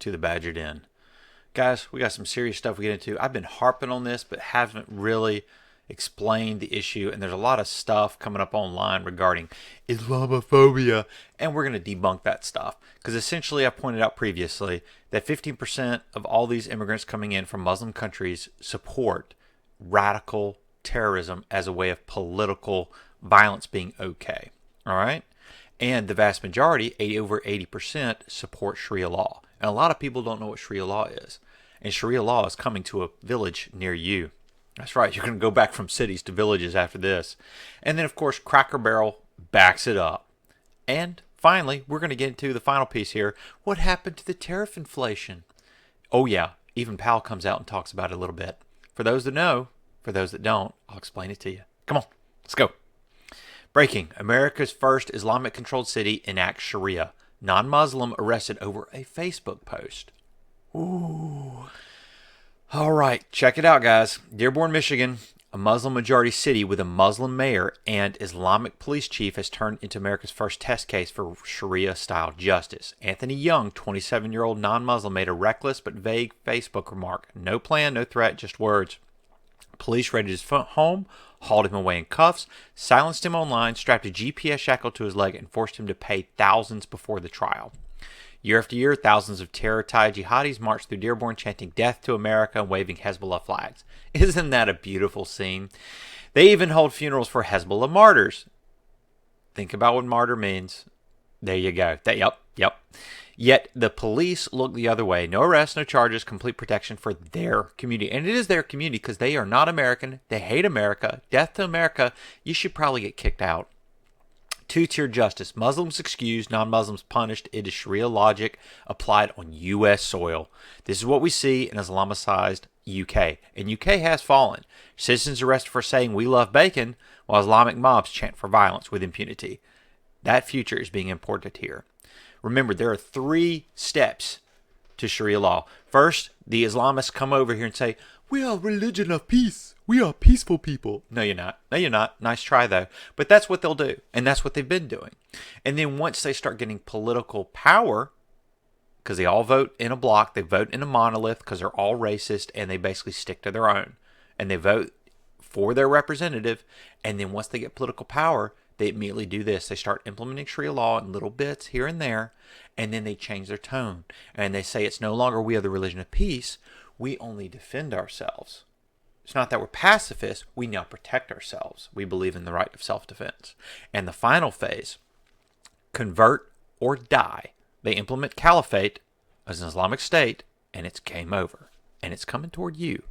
to the Badger Den. Guys, we got some serious stuff we get into. I've been harping on this, but haven't really explained the issue. And there's a lot of stuff coming up online regarding Islamophobia. And we're going to debunk that stuff. Because essentially, I pointed out previously that 15% of all these immigrants coming in from Muslim countries support radical terrorism as a way of political violence being okay. All right? And the vast majority, over 80%, support Sharia law. And a lot of people don't know what Sharia law is. And Sharia law is coming to a village near you. That's right, you're going to go back from cities to villages after this. And then, of course, Cracker Barrel backs it up. And finally, we're going to get into the final piece here. What happened to the tariff inflation? Oh, yeah, even Powell comes out and talks about it a little bit. For those that know, for those that don't, I'll explain it to you. Come on, let's go. Breaking. America's first Islamic-controlled city enacts Sharia. Non-Muslim arrested over a Facebook post. Ooh. All right, check it out, guys. Dearborn, Michigan, a Muslim-majority city with a Muslim mayor and Islamic police chief, has turned into America's first test case for Sharia-style justice. Anthony Young, 27-year-old non-Muslim, made a reckless but vague Facebook remark. No plan, no threat, just words. Police raided his home, hauled him away in cuffs, silenced him online, strapped a GPS shackle to his leg, and forced him to pay thousands before the trial. Year after year, thousands of terror-tied jihadis marched through Dearborn chanting "Death to America" and waving Hezbollah flags. Isn't that a beautiful scene? They even hold funerals for Hezbollah martyrs. Think about what martyr means. There you go. Yep. Yet the police look the other way. No arrests, no charges, complete protection for their community. And it is their community because they are not American. They hate America. Death to America. You should probably get kicked out. Two-tier justice. Muslims excused, non-Muslims punished. It is Sharia logic applied on U.S. soil. This is what we see in Islamicized UK. And UK has fallen. Citizens arrested for saying "we love bacon," while Islamic mobs chant for violence with impunity. That future is being imported here. Remember, there are 3 steps to Sharia law. First, the Islamists come over here and say, "We are a religion of peace. We are peaceful people." No, you're not. No, you're not. Nice try, though. But that's what they'll do. And that's what they've been doing. And then once they start getting political power, because they all vote in a block, they vote in a monolith because they're all racist, and they basically stick to their own. And they vote for their representative. And then once they get political power, they immediately do this. They start implementing Sharia law in little bits here and there, and then they change their tone. And they say it's no longer "we are the religion of peace. We only defend ourselves." It's not that we're pacifists. We now protect ourselves. We believe in the right of self-defense. And the final phase, convert or die. They implement caliphate as an Islamic state, and it's game over. And it's coming toward you.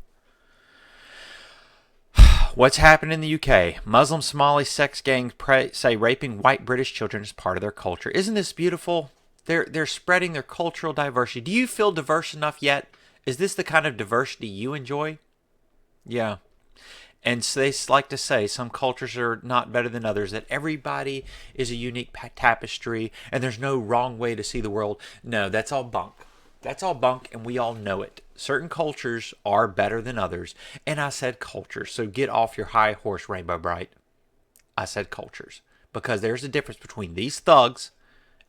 What's happened in the UK? Muslim Somali sex gangs say raping white British children is part of their culture. Isn't this beautiful? They're spreading their cultural diversity. Do you feel diverse enough yet? Is this the kind of diversity you enjoy? Yeah. And so they like to say some cultures are not better than others, that everybody is a unique tapestry, and there's no wrong way to see the world. No, that's all bunk. That's all bunk, and we all know it. Certain cultures are better than others, and I said cultures, so get off your high horse, Rainbow Bright. I said cultures, because there's a difference between these thugs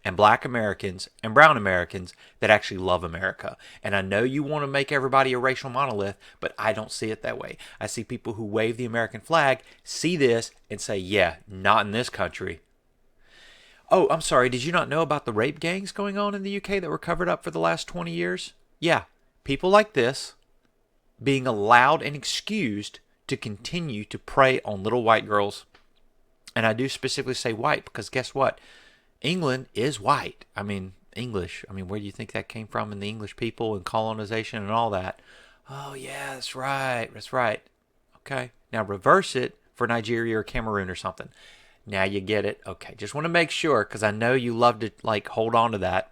and black Americans and brown Americans that actually love America. And I know you want to make everybody a racial monolith, but I don't see it that way. I see people who wave the American flag, see this, and say, yeah, not in this country. Oh, I'm sorry, did you not know about the rape gangs going on in the UK that were covered up for the last 20 years? Yeah, people like this being allowed and excused to continue to prey on little white girls. And I do specifically say white because guess what? England is white. I mean, English. I mean, where do you think that came from in the English people and colonization and all that? Oh, yeah, that's right. That's right. Okay. Now reverse it for Nigeria or Cameroon or something. Now you get it. Okay. Just want to make sure because I know you love to hold on to that.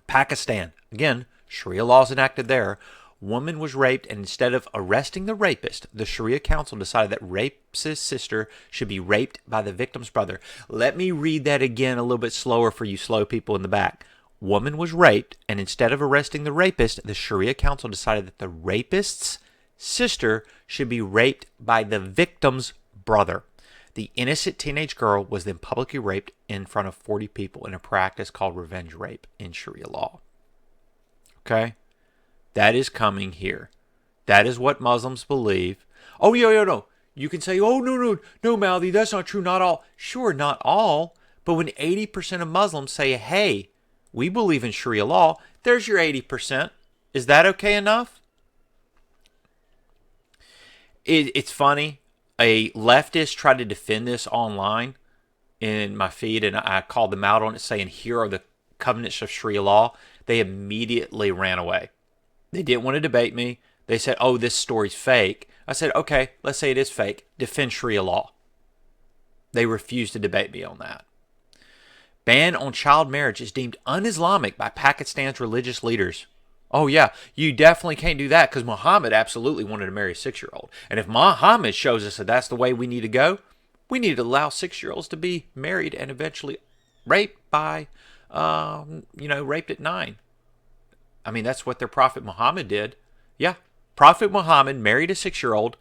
Pakistan. Again, Sharia laws enacted there. Woman was raped, and instead of arresting the rapist, the Sharia Council decided that rapist's sister should be raped by the victim's brother. Let me read that again a little bit slower for you slow people in the back. Woman was raped, and instead of arresting the rapist, the Sharia Council decided that the rapist's sister should be raped by the victim's brother. The innocent teenage girl was then publicly raped in front of 40 people in a practice called revenge rape in Sharia law. Okay? That is coming here. That is what Muslims believe. Oh, no. You can say, oh, no, Mouthy, that's not true, not all. Sure, not all. But when 80% of Muslims say, hey, we believe in Sharia law, there's your 80%. Is that okay enough? It's funny. A leftist tried to defend this online in my feed, and I called them out on it, saying, here are the covenants of Sharia law. They immediately ran away. They didn't want to debate me. They said, oh, this story's fake. I said, okay, let's say it is fake. Defend Sharia law. They refused to debate me on that. Ban on child marriage is deemed un-Islamic by Pakistan's religious leaders. Oh, yeah, you definitely can't do that because Muhammad absolutely wanted to marry a 6-year-old. And if Muhammad shows us that that's the way we need to go, we need to allow 6-year-olds to be married and eventually raped by, raped at 9. I mean, that's what their Prophet Muhammad did. Yeah, Prophet Muhammad married a 6-year-old.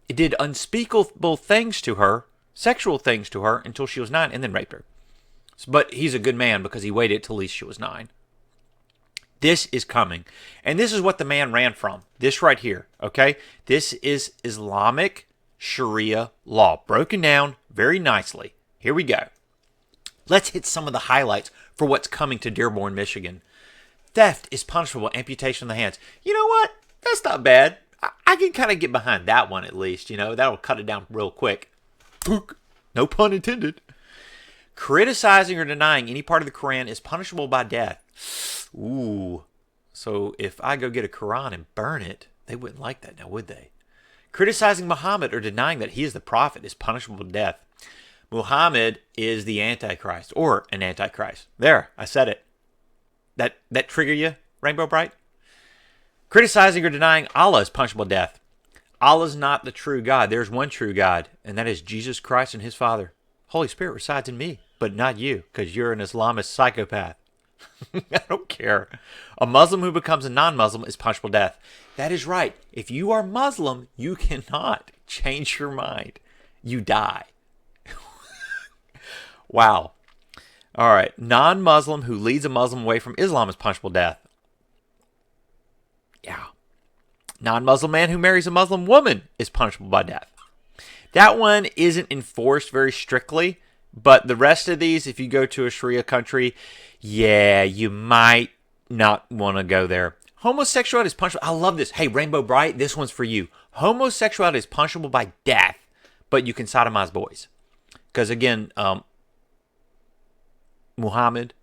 It did unspeakable things to her, sexual things to her, until she was 9, and then raped her. But he's a good man because he waited till at least she was 9. This is coming. And this is what the man ran from. This right here, okay? This is Islamic Sharia law, broken down very nicely. Here we go. Let's hit some of the highlights for what's coming to Dearborn, Michigan. Theft is punishable, amputation of the hands. You know what? That's not bad. I can kind of get behind that one at least. That'll cut it down real quick. No pun intended. Criticizing or denying any part of the Quran is punishable by death. Ooh. So if I go get a Quran and burn it, they wouldn't like that now, would they? Criticizing Muhammad or denying that he is the prophet is punishable with death. Muhammad is the Antichrist or an Antichrist. There, I said it. That trigger you, Rainbow Bright? Criticizing or denying Allah is punishable with death. Allah's not the true God. There's one true God, and that is Jesus Christ and his Father. Holy Spirit resides in me, but not you, because you're an Islamist psychopath. I don't care. A Muslim who becomes a non-Muslim is punishable death. That is right. If you are Muslim, you cannot change your mind. You die. Wow. All right. Non-Muslim who leads a Muslim away from Islam is punishable death. Yeah. Non-Muslim man who marries a Muslim woman is punishable by death. That one isn't enforced very strictly, but the rest of these, if you go to a Sharia country, yeah, you might not want to go there. Homosexuality is punishable. I love this. Hey, Rainbow Bright, this one's for you. Homosexuality is punishable by death, but you can sodomize boys. Because again, Muhammad,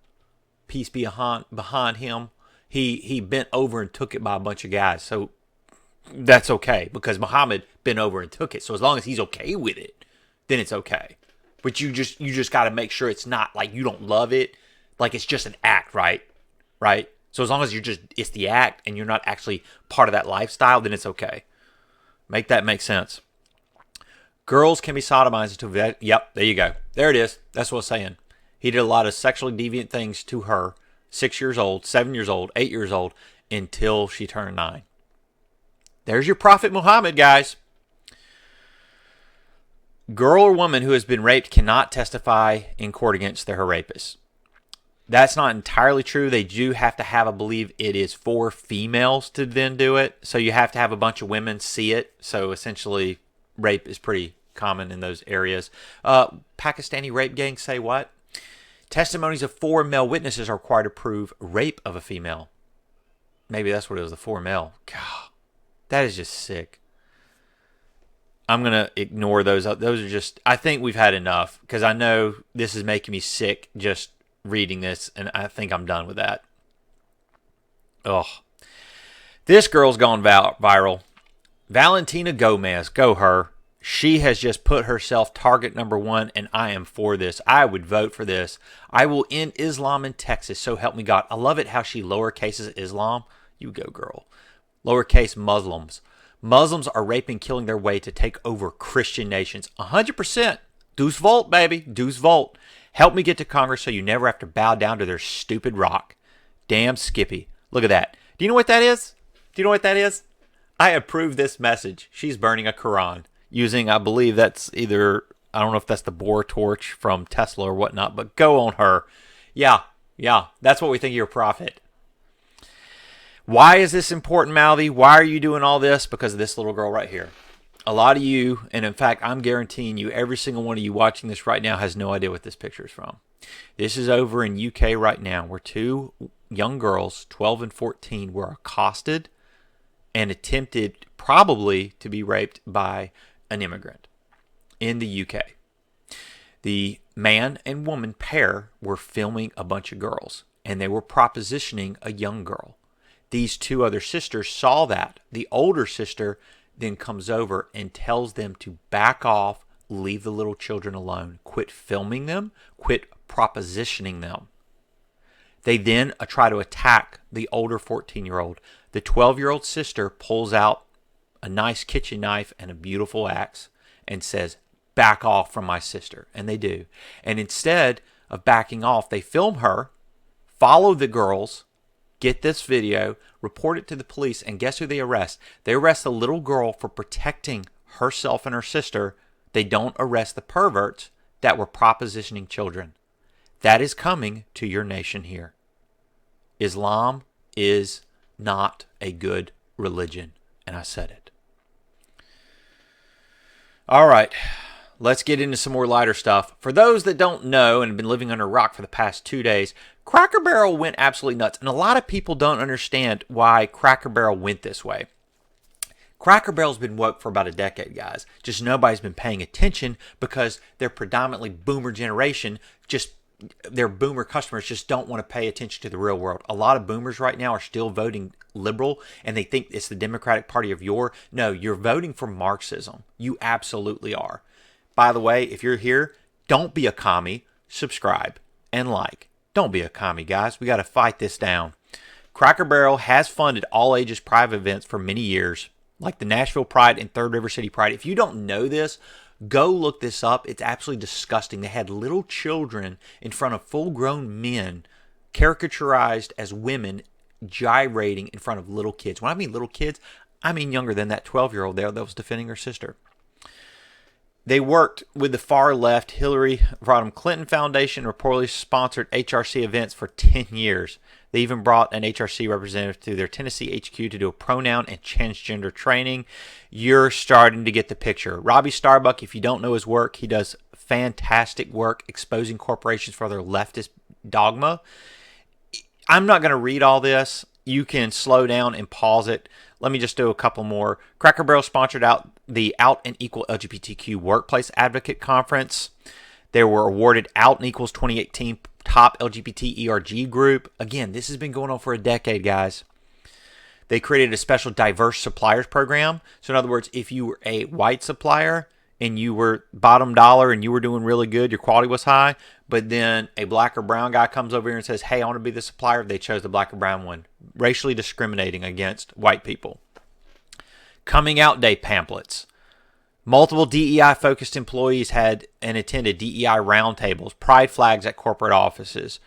peace be behind him, he bent over and took it by a bunch of guys. So that's okay because Muhammad bent over and took it. So as long as he's okay with it, then it's okay. But you just got to make sure it's not like you don't love it, like it's just an act, right? Right? So as long as it's the act and you're not actually part of that lifestyle, then it's okay. Make that make sense. Girls can be sodomized until, yep, there you go. There it is. That's what I was saying. He did a lot of sexually deviant things to her, 6 years old, 7 years old, 8 years old, until she turned 9. There's your Prophet Muhammad, guys. Girl or woman who has been raped cannot testify in court against her rapist. That's not entirely true. They do have to have, I believe it is 4 females to then do it. So you have to have a bunch of women see it. So essentially, rape is pretty common in those areas. Pakistani rape gangs say what? Testimonies of 4 male witnesses are required to prove rape of a female. Maybe that's what it was, the 4 male. God, that is just sick. I'm going to ignore those. Those are just, I think we've had enough because I know this is making me sick just reading this, and I think I'm done with that. Ugh. This girl's gone viral. Valentina Gomez, go her. She has just put herself target number 1, and I am for this. I would vote for this. I will end Islam in Texas, so help me God. I love it how she lowercases Islam. You go, girl. Lowercase Muslims. Muslims are raping, killing their way to take over Christian nations. 100%. Deus Vult, baby. Deus Vult. Help me get to Congress so you never have to bow down to their stupid rock. Damn Skippy. Look at that. Do you know what that is? Do you know what that is? I approve this message. She's burning a Quran using, I believe that's either, I don't know if that's the Bohr torch from Tesla or whatnot, but go on her. Yeah, that's what we think of your prophet. Why is this important, Malvi? Why are you doing all this? Because of this little girl right here. A lot of you, and in fact, I'm guaranteeing you, every single one of you watching this right now has no idea what this picture is from. This is over in UK right now, where two young girls, 12 and 14, were accosted and attempted probably to be raped by an immigrant in the UK. The man and woman pair were filming a bunch of girls, and they were propositioning a young girl. These two other sisters saw that. The older sister then comes over and tells them to back off, leave the little children alone, quit filming them, quit propositioning them. They then try to attack the older 14-year-old. The 12-year-old sister pulls out a nice kitchen knife and a beautiful axe and says, back off from my sister. And they do. And instead of backing off, they film her, follow the girls, get this video, report it to the police, and guess who they arrest? They arrest the little girl for protecting herself and her sister. They don't arrest the perverts that were propositioning children. That is coming to your nation here. Islam is not a good religion, and I said it. All right, let's get into some more lighter stuff. For those that don't know and have been living under a rock for the past 2 days, Cracker Barrel went absolutely nuts. And a lot of people don't understand why Cracker Barrel went this way. Cracker Barrel's been woke for about a decade, guys. Just nobody's been paying attention because they're predominantly boomer generation. Their boomer customers just don't want to pay attention to the real world. A lot of boomers right now are still voting liberal, and they think it's the Democratic Party of yore. No, you're voting for Marxism. You absolutely are. By the way, if you're here, don't be a commie. Subscribe and like. Don't be a commie, guys. We got to fight this down. Cracker Barrel has funded all ages private events for many years, like the Nashville Pride and Third River City Pride. If you don't know this, go look this up. It's absolutely disgusting. They had little children in front of full-grown men, caricaturized as women, gyrating in front of little kids. When I mean little kids, I mean younger than that 12-year-old there that was defending her sister. They worked with the far-left Hillary Rodham Clinton Foundation, reportedly sponsored HRC events for 10 years. They even brought an HRC representative to their Tennessee HQ to do a pronoun and transgender training. You're starting to get the picture. Robbie Starbuck, if you don't know his work, he does fantastic work exposing corporations for their leftist dogma. I'm not going to read all this. You can slow down and pause it. Let me just do a couple more. Cracker Barrel sponsored the Out and Equal LGBTQ Workplace Advocate Conference. They were awarded Out and Equal's 2018 Top LGBT ERG Group. Again, this has been going on for a decade, guys. They created a special diverse suppliers program. So in other words, if you were a white supplier and you were bottom dollar and you were doing really good, your quality was high, but then a black or brown guy comes over here and says, hey, I want to be the supplier, they chose the black or brown one, racially discriminating against white people. Coming Out Day pamphlets. Multiple DEI-focused employees had and attended DEI roundtables, pride flags at corporate offices,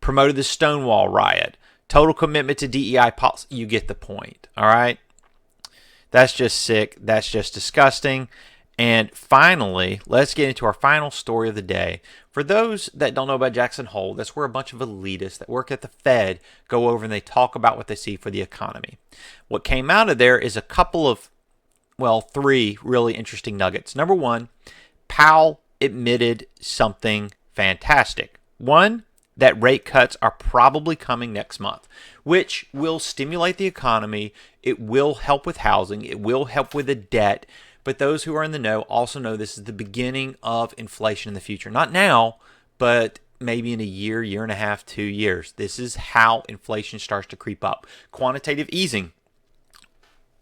promoted the Stonewall riot, total commitment to DEI policy. You get the point, all right? That's just sick. That's just disgusting. And finally, let's get into our final story of the day. For those that don't know about Jackson Hole, that's where a bunch of elitists that work at the Fed go over and they talk about what they see for the economy. What came out of there is a couple of, three really interesting nuggets. Number one, Powell admitted something fantastic. One, that rate cuts are probably coming next month, which will stimulate the economy. It will help with housing. It will help with the debt. But those who are in the know also know this is the beginning of inflation in the future. Not now, but maybe in a year, year and a half, 2 years. This is how inflation starts to creep up. Quantitative easing,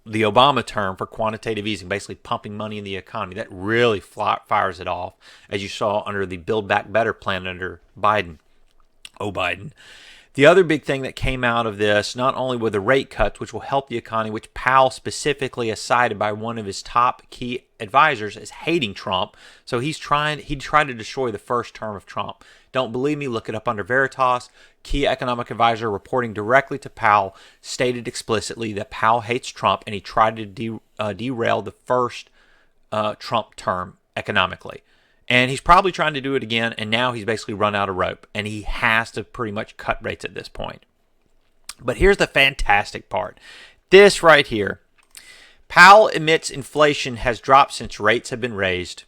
the Obama term for quantitative easing, basically pumping money in the economy, that really fires it off, as you saw under the Build Back Better plan under Biden. Oh, Biden. The other big thing that came out of this, not only were the rate cuts, which will help the economy, which Powell specifically is cited by one of his top key advisors as hating Trump. So he tried to destroy the first term of Trump. Don't believe me? Look it up under Veritas. Key economic advisor reporting directly to Powell stated explicitly that Powell hates Trump and he tried to derail the first Trump term economically. And he's probably trying to do it again, and now he's basically run out of rope, and he has to pretty much cut rates at this point. But here's the fantastic part. This right here. Powell admits inflation has dropped since rates have been raised.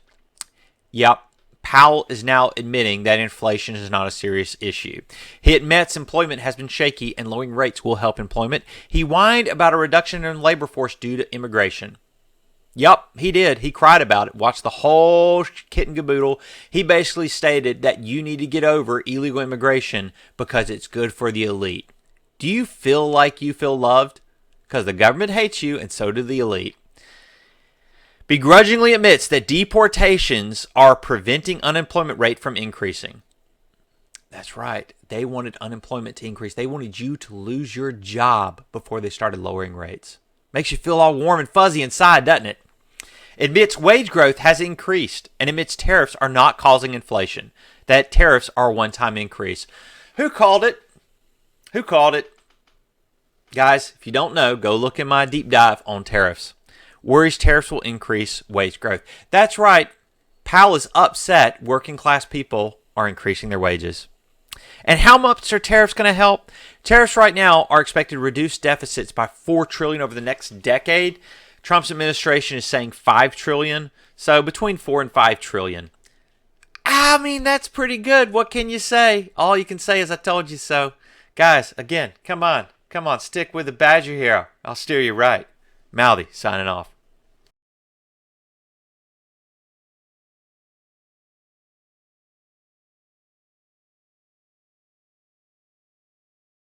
Yep. Powell is now admitting that inflation is not a serious issue. He admits employment has been shaky and lowering rates will help employment. He whined about a reduction in the labor force due to immigration. Yep, he did. He cried about it. Watched the whole kit and caboodle. He basically stated that you need to get over illegal immigration because it's good for the elite. Do you feel like you feel loved? Because the government hates you and so do the elite. Begrudgingly admits that deportations are preventing unemployment rate from increasing. That's right. They wanted unemployment to increase. They wanted you to lose your job before they started lowering rates. Makes you feel all warm and fuzzy inside, doesn't it? Admits wage growth has increased and admits tariffs are not causing inflation. That tariffs are a one-time increase. Who called it? Who called it? Guys, if you don't know, go look in my deep dive on tariffs. Worries tariffs will increase wage growth. That's right. Powell is upset working class people are increasing their wages. And how much are tariffs going to help? Tariffs right now are expected to reduce deficits by $4 trillion over the next decade. Trump's administration is saying $5 trillion. So between $4 and $5 trillion. I mean, that's pretty good. What can you say? All you can say is I told you so. Guys, again, come on, stick with the badger here. I'll steer you right. Mouthy, signing off.